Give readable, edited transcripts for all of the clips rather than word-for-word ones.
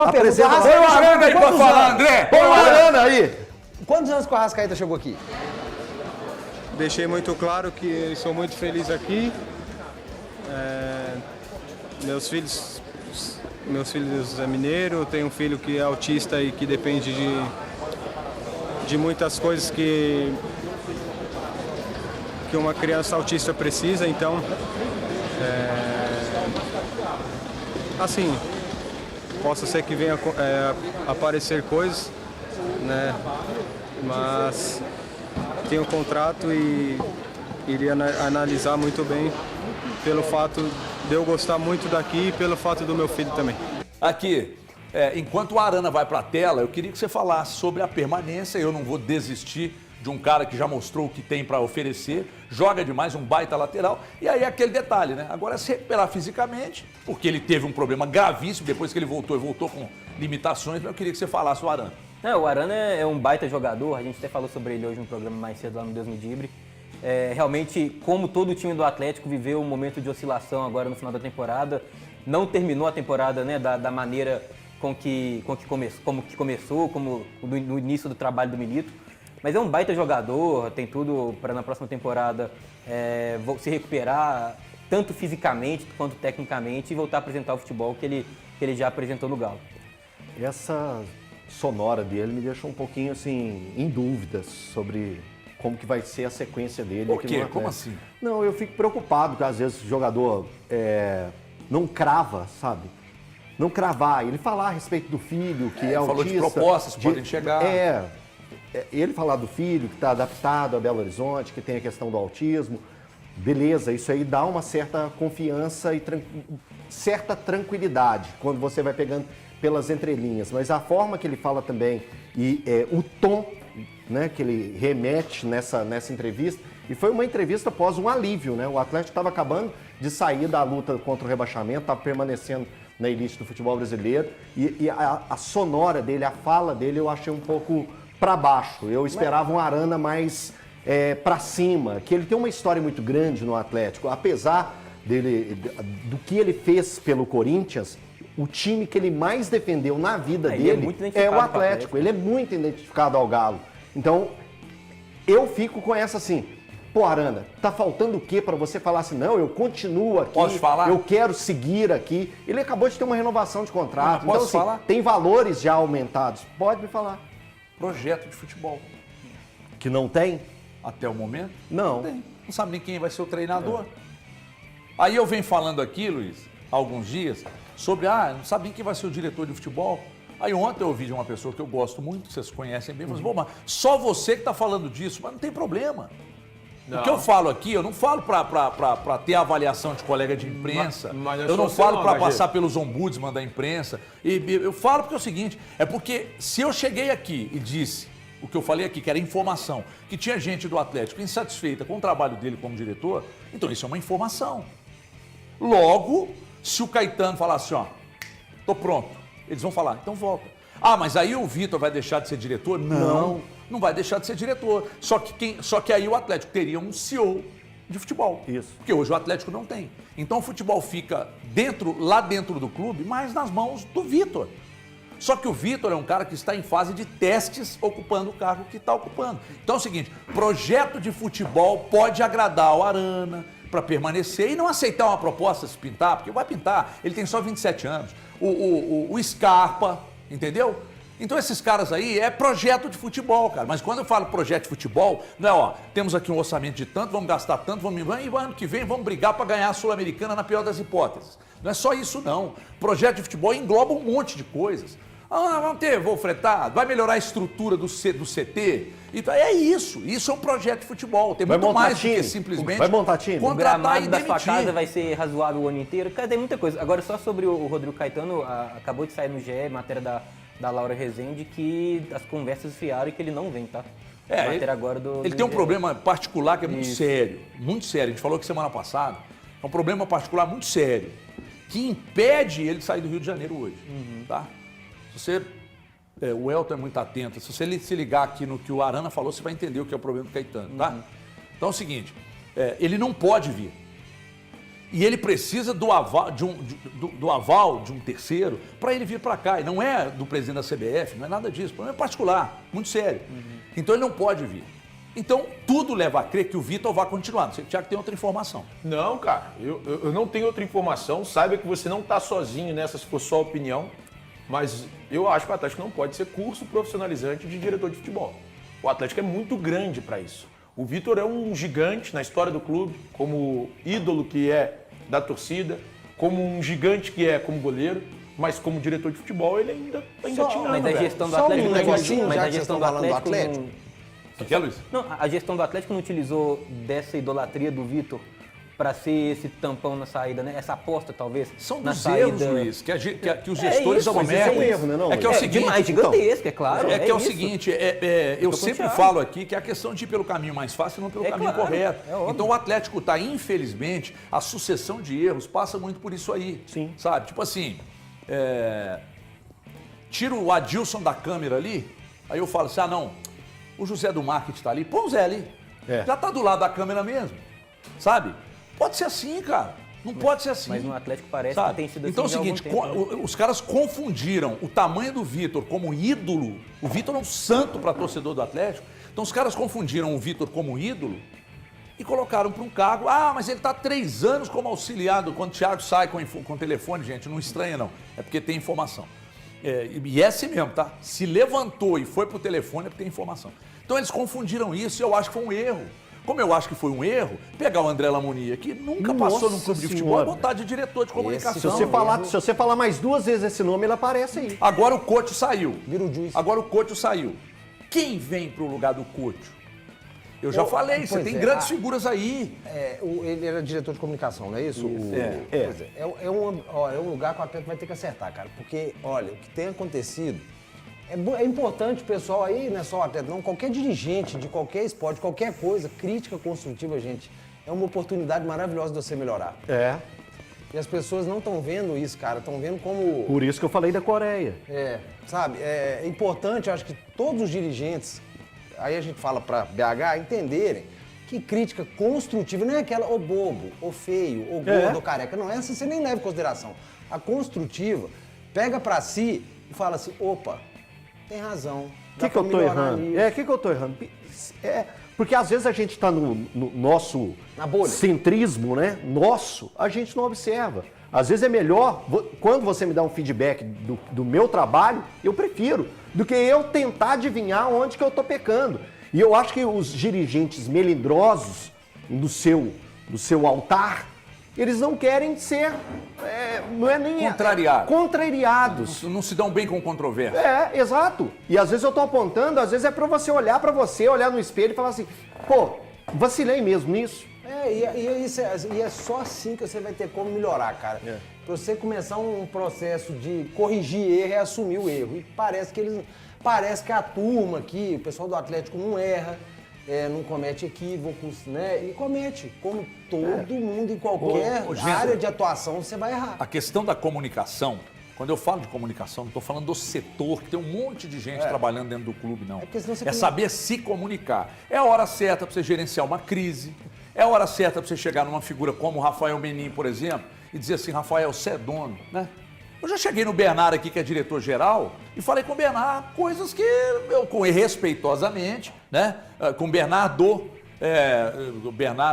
Apresenta. Põe o Arana aí pra falar, André. Põe o Arana aí. Quantos anos que o Arrascaeta chegou aqui? Deixei muito claro que sou muito feliz aqui. Meus filhos é mineiro, tenho um filho que é autista e que depende de muitas coisas que uma criança autista precisa, então assim, possa ser que venha aparecer coisas, né? Mas tenho um contrato e iria analisar muito bem pelo fato de eu gostar muito daqui e pelo fato do meu filho também. Aqui, enquanto o Arana vai para a tela, eu queria que você falasse sobre a permanência. Eu não vou desistir de um cara que já mostrou o que tem para oferecer, joga demais, um baita lateral. E aí aquele detalhe, né? Agora é se recuperar fisicamente, porque ele teve um problema gravíssimo depois que ele voltou, e voltou com limitações. Mas eu queria que você falasse o Arana. O Arana é um baita jogador, a gente até falou sobre ele hoje no programa mais cedo lá no Deus Me Dibre. Realmente, como todo o time do Atlético viveu um momento de oscilação agora no final da temporada, não terminou a temporada, né, da maneira como começou, como no início do trabalho do Milito, mas é um baita jogador, tem tudo para na próxima temporada se recuperar, tanto fisicamente quanto tecnicamente, e voltar a apresentar o futebol que ele já apresentou no Galo. Essa sonora dele me deixou um pouquinho assim em dúvidas sobre como que vai ser a sequência dele. Por quê? Como assim? Não, eu fico preocupado que às vezes o jogador não crava, sabe? Não cravar. Ele falar a respeito do filho, que é autista. Falou de propostas que podem chegar. Ele falar do filho que está adaptado a Belo Horizonte, que tem a questão do autismo. Beleza, isso aí dá uma certa confiança e certa tranquilidade quando você vai pegando pelas entrelinhas. Mas a forma que ele fala também e o tom, né, que ele remete nessa entrevista, e foi uma entrevista após um alívio, né? O Atlético estava acabando de sair da luta contra o rebaixamento, estava permanecendo na elite do futebol brasileiro, e a sonora dele, a fala dele, eu achei um pouco para baixo. Eu esperava um Arana mais para cima, que ele tem uma história muito grande no Atlético, apesar do que ele fez pelo Corinthians. O time que ele mais defendeu na vida dele é o Atlético. Ele é muito identificado ao Galo. Então, eu fico com essa assim, pô, Arana, tá faltando o quê para você falar assim, não, eu continuo aqui, posso falar? Eu quero seguir aqui. Ele acabou de ter uma renovação de contrato. Posso então, assim, falar? tem valores já aumentados. Pode me falar. Projeto de futebol. Que não tem? Até o momento? Não. Tem. Não sabe nem quem vai ser o treinador. Aí eu venho falando aqui, Luiz, há alguns dias, sobre, não sabe nem quem vai ser o diretor de futebol. Aí ontem eu ouvi de uma pessoa que eu gosto muito, que vocês conhecem bem, mas, mas só você que está falando disso, mas não tem problema. Não. O que eu falo aqui, eu não falo para ter avaliação de colega de imprensa, mas eu não falo para passar pelos ombudsman da imprensa, eu falo porque é o seguinte, é porque se eu cheguei aqui e disse o que eu falei aqui, que era informação, que tinha gente do Atlético insatisfeita com o trabalho dele como diretor, então isso é uma informação. Logo, se o Caetano falar assim, tô pronto, eles vão falar, então volta. Mas aí o Vitor vai deixar de ser diretor? Não vai deixar de ser diretor. Só que aí o Atlético teria um CEO de futebol. Isso. Porque hoje o Atlético não tem. Então o futebol fica lá dentro do clube, mas nas mãos do Vitor. Só que o Vitor é um cara que está em fase de testes ocupando o cargo que está ocupando. Então é o seguinte, projeto de futebol pode agradar ao Arana para permanecer e não aceitar uma proposta se pintar, porque vai pintar, ele tem só 27 anos. O Scarpa, entendeu? Então esses caras aí é projeto de futebol, cara. Mas quando eu falo projeto de futebol, não é, temos aqui um orçamento de tanto, vamos gastar tanto, e ano que vem vamos brigar para ganhar a Sul-Americana na pior das hipóteses. Não é só isso, não. Projeto de futebol engloba um monte de coisas. Vamos ter voo fretado, vai melhorar a estrutura do CT. Então é isso é um projeto de futebol. Tem muito mais do que simplesmente vai montar time. O gramado da sua casa vai ser razoável o ano inteiro. Cara, tem muita coisa. Agora, só sobre o Rodrigo Caetano, acabou de sair no GE, matéria da Laura Rezende, que as conversas esfriaram e que ele não vem, tá? Ele tem um problema particular que é muito sério. Muito sério. A gente falou que semana passada. É um problema particular muito sério. Que impede ele de sair do Rio de Janeiro hoje. Tá? O Elton é muito atento. Se você se ligar aqui no que o Arana falou, você vai entender o que é o problema do Caetano, tá? Então é o seguinte, ele não pode vir. E ele precisa do aval do aval de um terceiro para ele vir para cá. E não é do presidente da CBF, não é nada disso. O problema é particular, muito sério. Então ele não pode vir. Então tudo leva a crer que o Vitor vai continuar. Não sei, o Thiago tem outra informação. Não, cara, eu não tenho outra informação. Saiba que você não está sozinho nessa, se for sua opinião. Mas eu acho que o Atlético não pode ser curso profissionalizante de diretor de futebol. O Atlético é muito grande para isso. O Vitor é um gigante na história do clube, como ídolo que é da torcida, como um gigante que é como goleiro, mas como diretor de futebol ele ainda está engatinhando. Mas a gestão do Só um Atlético não negocinho, mas já a que vocês gestão estão do falando do Atlético Atlético. O que é, Luiz? não, a gestão do Atlético não utilizou dessa idolatria do Vitor para ser esse tampão na saída, né? Essa aposta, talvez, São na dos saída. erros, Luiz, que os gestores isso, mas isso é um cometem. erro, né, não, É que é o Luiz? seguinte. Demais, gigantesco, é claro. É que é o isso. seguinte, eu com o sempre Thiago. falo aqui que é a questão de ir pelo caminho mais fácil e não pelo caminho claro, correto. é óbvio. Então o Atlético está, infelizmente, a sucessão de erros passa muito por isso aí. Sim. Sabe? Tipo assim, tira o Adilson da câmera ali, aí eu falo assim, não, o José do marketing está ali, põe o Zé ali. Já está do lado da câmera mesmo, sabe? Pode ser assim, cara. Não pode ser assim. Mas no Atlético parece sabe? que tem sido assim Então é o já há algum seguinte, tempo, né? os caras confundiram o tamanho do Vitor como ídolo. O Vitor é um santo para torcedor do Atlético. Então os caras confundiram o Vitor como ídolo e colocaram para um cargo. Ah, mas ele está 3 anos como auxiliado. Quando o Thiago sai com telefone, gente, não estranha não. É porque tem informação. E é assim mesmo, tá? Se levantou e foi pro telefone é porque tem informação. Então eles confundiram isso e eu acho que foi um erro. Como eu acho que foi um erro, pegar o André Lamonier, que nunca passou num clube de futebol, e botar de diretor de comunicação. Se você falar mais 2 vezes esse nome, ele aparece aí. Agora o Couto saiu. Vira o juiz. Agora o Couto saiu. Quem vem pro lugar do Couto? Eu já falei, você pois tem é, grandes figuras aí. Ele era diretor de comunicação, não é isso? É um lugar que o Atlético vai ter que acertar, cara. Porque, olha, o que tem acontecido... É importante o pessoal aí, não é só o atleta, não, qualquer dirigente de qualquer esporte, qualquer coisa, crítica construtiva, gente, é uma oportunidade maravilhosa de você melhorar. E as pessoas não estão vendo isso, cara, estão vendo como... Por isso que eu falei da Coreia. Sabe, é importante, eu acho que todos os dirigentes, aí a gente fala para BH, entenderem que crítica construtiva não é aquela, ô bobo, ô feio, ô gordo, ô careca, não, essa você nem leva em consideração. A construtiva pega para si e fala assim, opa, tem razão. O que eu tô errando? O que eu tô errando? Porque às vezes a gente está no nosso Na bolha. centrismo, né? Nosso, a gente não observa. Às vezes é melhor, quando você me dá um feedback do meu trabalho, eu prefiro, do que eu tentar adivinhar onde que eu tô pecando. E eu acho que os dirigentes melindrosos do seu altar, eles não querem ser, não é nem... Contrariados. Não se dão bem com controvérsia. Exato. E às vezes eu tô apontando, às vezes é pra você, olhar no espelho e falar assim, pô, vacilei mesmo nisso. E é só assim que você vai ter como melhorar, cara. Pra você começar um processo de corrigir erro e assumir o erro. E parece que a turma aqui, o pessoal do Atlético não erra, não comete equívocos, né? E comete, como todo mundo em qualquer área de atuação, você vai errar. A questão da comunicação, quando eu falo de comunicação, não estou falando do setor, que tem um monte de gente trabalhando dentro do clube, não. porque senão você É saber se comunicar. É a hora certa para você gerenciar uma crise, é a hora certa para você chegar numa figura como o Rafael Menin, por exemplo, e dizer assim, Rafael, você é dono, né? Eu já cheguei no Bernardo aqui, que é diretor-geral, e falei com o Bernardo coisas que eu, respeitosamente, né? Com o Bernardo,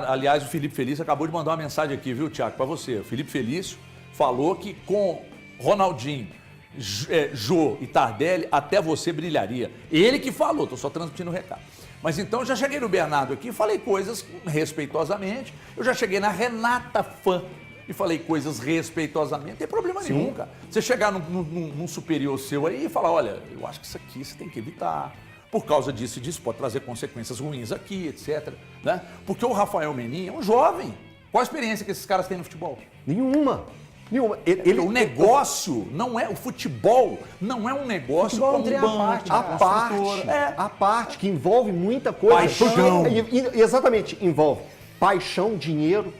aliás, o Felipe Felício acabou de mandar uma mensagem aqui, viu, Thiago, para você. O Felipe Felício falou que com Ronaldinho, Jô e Tardelli, até você brilharia. Ele que falou, estou só transmitindo o recado. Mas então, já cheguei no Bernardo aqui, falei coisas respeitosamente. Eu já cheguei na Renata Fã e falei coisas respeitosamente. Não tem problema nenhum, cara. Você chegar num superior seu aí e falar, olha, eu acho que isso aqui você tem que evitar. Por causa disso e disso, pode trazer consequências ruins aqui, etc. Né? Porque o Rafael Menin é um jovem. Qual a experiência que esses caras têm no futebol? Nenhuma. O negócio não é, o futebol não é um negócio como um banco. A parte que envolve muita coisa. Paixão. Exatamente, envolve paixão, dinheiro,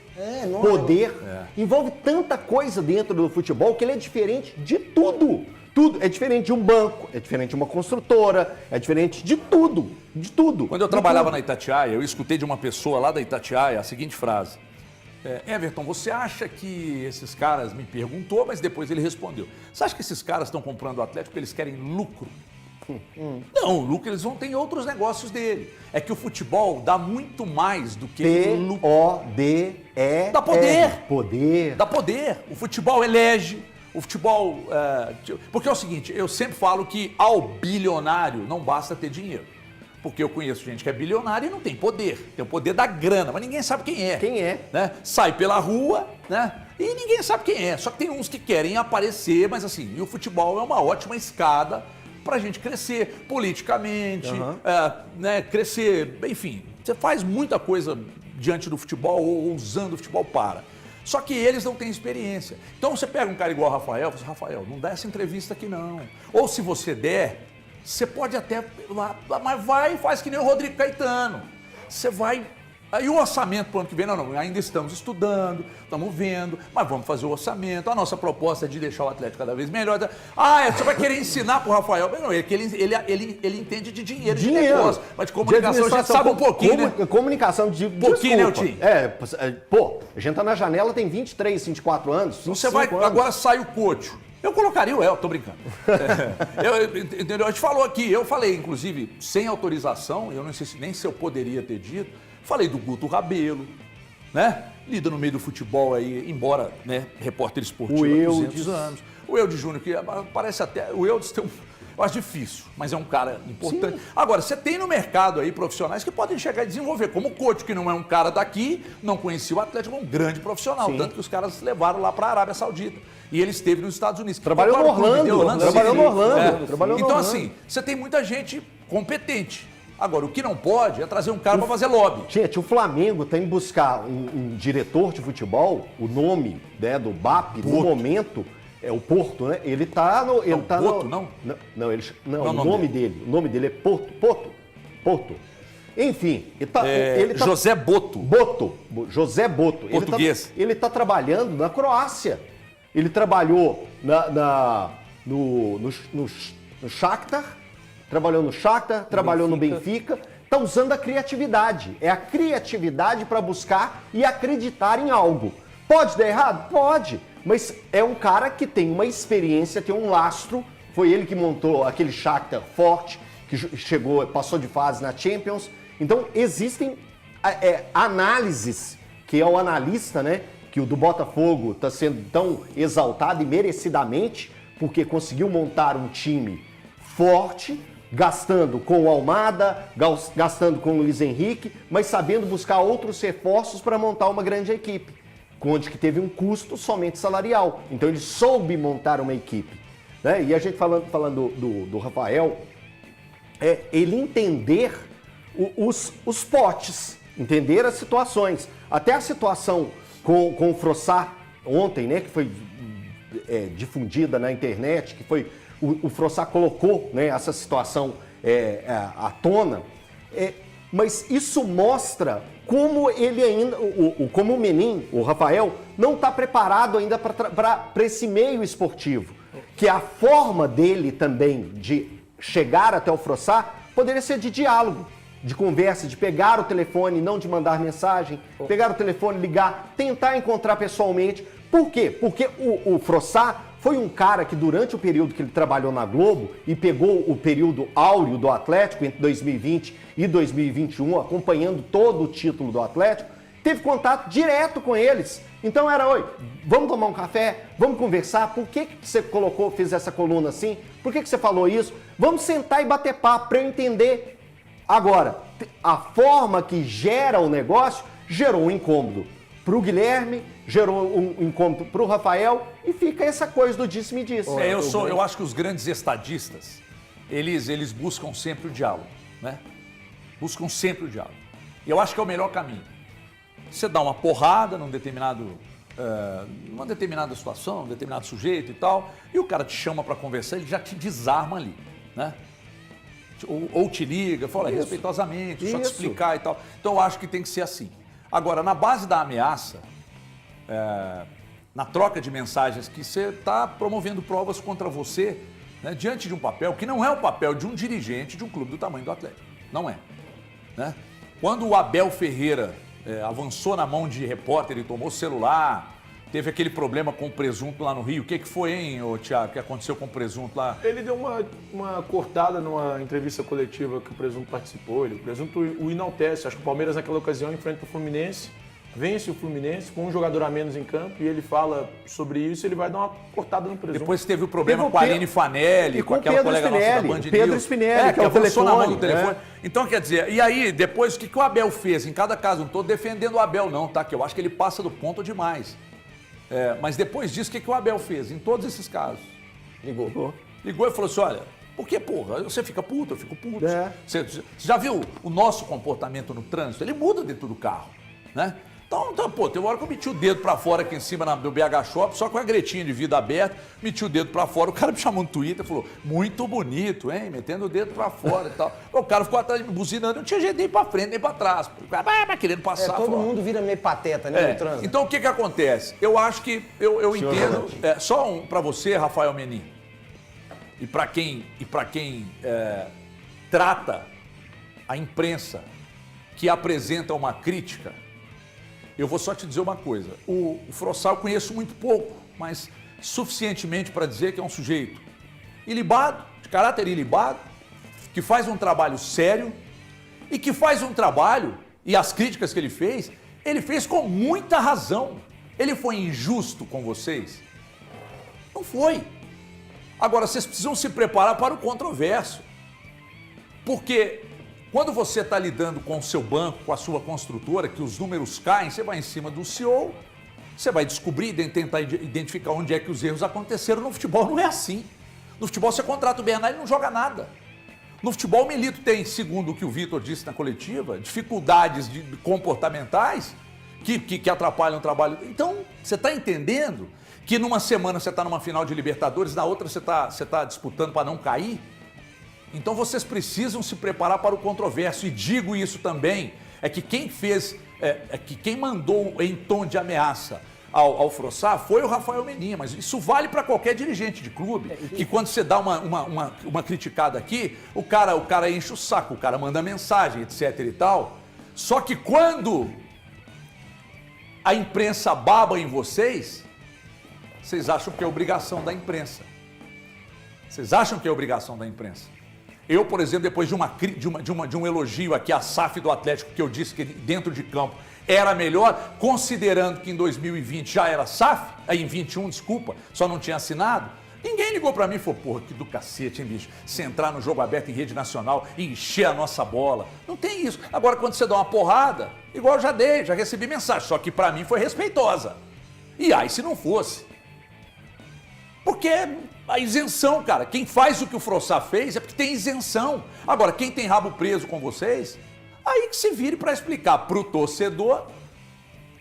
poder. Envolve tanta coisa dentro do futebol que ele é diferente de tudo. Tudo. É diferente de um banco, é diferente de uma construtora, é diferente de tudo. De tudo. Quando eu trabalhava na Itatiaia, eu escutei de uma pessoa lá da Itatiaia a seguinte frase. Everton, você acha que esses caras, me perguntou, mas depois ele respondeu, você acha que esses caras estão comprando o Atlético porque eles querem lucro? Não, o lucro eles vão ter em outros negócios dele. É que o futebol dá muito mais do que lucro. P-O-D-E-R. Dá poder. Poder. Dá poder. O futebol elege, o futebol... Porque é o seguinte, eu sempre falo que ao bilionário não basta ter dinheiro. Porque eu conheço gente que é bilionária e não tem poder. Tem o poder da grana, mas ninguém sabe quem é. Quem é? Né? Sai pela rua, né? E ninguém sabe quem é. Só que tem uns que querem aparecer, mas assim, e o futebol é uma ótima escada para a gente crescer politicamente, né? Crescer, enfim. Você faz muita coisa diante do futebol ou usando o futebol para. Só que eles não têm experiência. Então você pega um cara igual o Rafael, você fala, Rafael, não dá essa entrevista aqui não. Ou se você der, você pode até, mas vai e faz que nem o Rodrigo Caetano. Você vai... Aí o orçamento para o ano que vem, não, ainda estamos estudando, estamos vendo, mas vamos fazer o orçamento. A nossa proposta é de deixar o Atlético cada vez melhor. Você vai querer ensinar para o Rafael? Não, ele entende de dinheiro, de negócio, mas de comunicação a gente sabe um pouquinho, né? Comunicação de... Pouquinho, né, Tim? A gente tá na janela, tem 23, 24 anos. Você vai, anos. agora sai o coach. Eu colocaria o tô brincando. Entendeu? A gente falou aqui, eu falei, inclusive, sem autorização, eu não sei nem se eu poderia ter dito, falei do Guto Rabelo, né? Lida no meio do futebol aí, embora, né, repórter esportivo há 200 anos. O Eudes Júnior, que parece até... O Eudes tem eu acho difícil, mas é um cara importante. Sim. Agora, você tem no mercado aí profissionais que podem chegar e desenvolver, como o Couto, que não é um cara daqui, não conhecia o Atlético, é um grande profissional. Sim. Tanto que os caras levaram lá para a Arábia Saudita. E ele esteve nos Estados Unidos. Trabalhou no Orlando. Trabalhou no Orlando. Então, assim, você tem muita gente competente. Agora, o que não pode é trazer um cara para fazer lobby. Gente, o Flamengo tem que buscar um diretor de futebol, o nome, né, do BAP, no momento, é o Porto, né? Ele tá no... Ele tá Porto, no, não? Não, o nome dele. O nome dele é Porto. Enfim, ele tá... José Boto. José Boto. Português. Ele tá trabalhando na Croácia. Ele trabalhou no Shakhtar, trabalhou no Shakhtar, trabalhou no Benfica. Está usando a criatividade. É a criatividade para buscar e acreditar em algo. Pode dar errado? Pode. Mas é um cara que tem uma experiência, tem um lastro. Foi ele que montou aquele Shakhtar forte, que passou de fase na Champions. Então, existem análises, que é o analista, né? Que o do Botafogo está sendo tão exaltado e merecidamente, porque conseguiu montar um time forte, gastando com o Almada, gastando com o Luiz Henrique, mas sabendo buscar outros reforços para montar uma grande equipe, onde que teve um custo somente salarial. Então ele soube montar uma equipe. Né? E a gente falando do Rafael, ele entender os potes, entender as situações. Até a situação com o Frossá ontem, né, que foi difundida na internet, que foi o Frossá colocou, né, essa situação à tona, mas isso mostra como ele ainda, como o Menin, o Rafael, não está preparado ainda para esse meio esportivo, que a forma dele também de chegar até o Frossá poderia ser de diálogo, de conversa, de pegar o telefone, não de mandar mensagem, pegar o telefone, ligar, tentar encontrar pessoalmente. Por quê? Porque o Frossá foi um cara que durante o período que ele trabalhou na Globo e pegou o período áureo do Atlético entre 2020 e 2021, acompanhando todo o título do Atlético, teve contato direto com eles. Então era, oi, vamos tomar um café, vamos conversar, por que você fez essa coluna assim? Por que você falou isso? Vamos sentar e bater papo para eu entender. Agora, a forma que gera o negócio gerou um incômodo para o Guilherme, gerou um incômodo para o Rafael e fica essa coisa do disse-me-disse. Eu acho que os grandes estadistas, eles buscam sempre o diálogo, né? Buscam sempre o diálogo. E eu acho que é o melhor caminho. Você dá uma porrada numa determinada situação, um determinado sujeito e tal, e o cara te chama para conversar, ele já te desarma ali, né? Ou te liga, fala respeitosamente, só te explicar e tal. Então eu acho que tem que ser assim. Agora, na base da ameaça, na troca de mensagens, que você está promovendo provas contra você, né, diante de um papel que não é o papel de um dirigente de um clube do tamanho do Atlético. Não é. Né? Quando o Abel Ferreira avançou na mão de repórter e tomou o celular. Teve aquele problema com o presunto lá no Rio. O que foi, hein, Thiago, que aconteceu com o presunto lá? Ele deu uma cortada numa entrevista coletiva que o Presunto participou. O Presunto o enaltece. Acho que o Palmeiras, naquela ocasião, enfrenta o Fluminense, vence o Fluminense com um jogador a menos em campo e ele fala sobre isso e ele vai dar uma cortada no Presunto. Depois teve o problema com a Aline Fanelli, com aquela colega nossa da Band News. Pedro Spinelli, que é o avançou na mão do telefone. telefone. Então, quer dizer, e aí, depois, o que o Abel fez? Em cada caso, não estou defendendo o Abel não, tá? Que eu acho que ele passa do ponto demais. Mas depois disso, o que o Abel fez? Em todos esses casos. Ligou e falou assim, olha, por que, porra? Você fica puto, eu fico puto. Você já viu o nosso comportamento no trânsito? Ele muda dentro do carro, né? Então, pô, tem uma hora que eu meti o dedo pra fora aqui em cima do BH Shop, só com a gretinha de vidro aberto, meti o dedo pra fora, o cara me chamou no Twitter e falou, muito bonito, hein? Metendo o dedo pra fora e tal. O cara ficou atrás de mim buzinando, não tinha jeito nem pra frente, nem pra trás. O cara vai querendo passar. Todo mundo vira meio pateta, né, no trânsito. Então, o que acontece? Eu acho que, eu entendo, só pra você, Rafael Menin, e pra quem trata a imprensa que apresenta uma crítica, eu vou só te dizer uma coisa. O Frossá eu conheço muito pouco, mas suficientemente para dizer que é um sujeito ilibado, de caráter ilibado, que faz um trabalho sério e que faz um trabalho, e as críticas que ele fez com muita razão. Ele foi injusto com vocês? Não foi. Agora, vocês precisam se preparar para o controverso. Porque quando você está lidando com o seu banco, com a sua construtora, que os números caem, você vai em cima do CEO, você vai descobrir, tentar identificar onde é que os erros aconteceram. No futebol não é assim. No futebol você contrata o Bernard e não joga nada. No futebol o Milito tem, segundo o que o Vitor disse na coletiva, dificuldades comportamentais que atrapalham o trabalho. Então, você está entendendo que numa semana você está numa final de Libertadores, na outra você está disputando para não cair? Então vocês precisam se preparar para o controverso. E digo isso também, que quem mandou em tom de ameaça ao Frossá foi o Rafael Menin, mas isso vale para qualquer dirigente de clube, que quando você dá uma criticada aqui, o cara enche o saco, o cara manda mensagem, etc e tal. Só que quando a imprensa baba em vocês acham que é obrigação da imprensa. Vocês acham que é obrigação da imprensa. Eu, por exemplo, depois de um elogio aqui à SAF do Atlético, que eu disse que dentro de campo era melhor, considerando que em 2020 já era SAF, em 21, desculpa, só não tinha assinado, ninguém ligou pra mim e falou, porra, que do cacete, hein, bicho? Se entrar no jogo aberto em rede nacional e encher a nossa bola. Não tem isso. Agora, quando você dá uma porrada, igual eu já recebi mensagem, só que pra mim foi respeitosa. E aí, se não fosse? Porque a isenção, cara, quem faz o que o Frossá fez é porque tem isenção. Agora, quem tem rabo preso com vocês, aí que se vire para explicar pro torcedor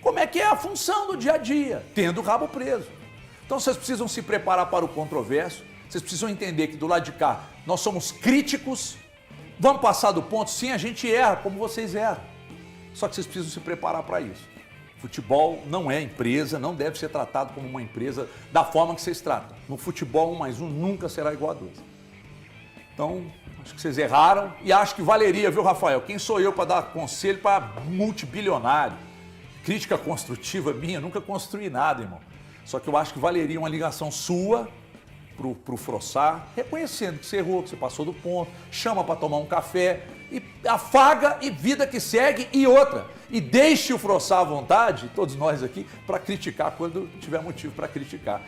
como é que é a função do dia a dia, tendo o rabo preso. Então vocês precisam se preparar para o controverso, vocês precisam entender que do lado de cá nós somos críticos, vamos passar do ponto, sim, a gente erra como vocês erram. Só que vocês precisam se preparar para isso. Futebol não é empresa, não deve ser tratado como uma empresa da forma que vocês tratam. No futebol, 1 mais 1 nunca será igual a 2. Então, acho que vocês erraram e acho que valeria, viu, Rafael? Quem sou eu para dar conselho para multibilionário? Crítica construtiva minha, nunca construí nada, irmão. Só que eu acho que valeria uma ligação sua pro Frossá, reconhecendo que você errou, que você passou do ponto, chama para tomar um café, e afaga e vida que segue e outra. E deixe o Frossá à vontade, todos nós aqui, para criticar quando tiver motivo para criticar.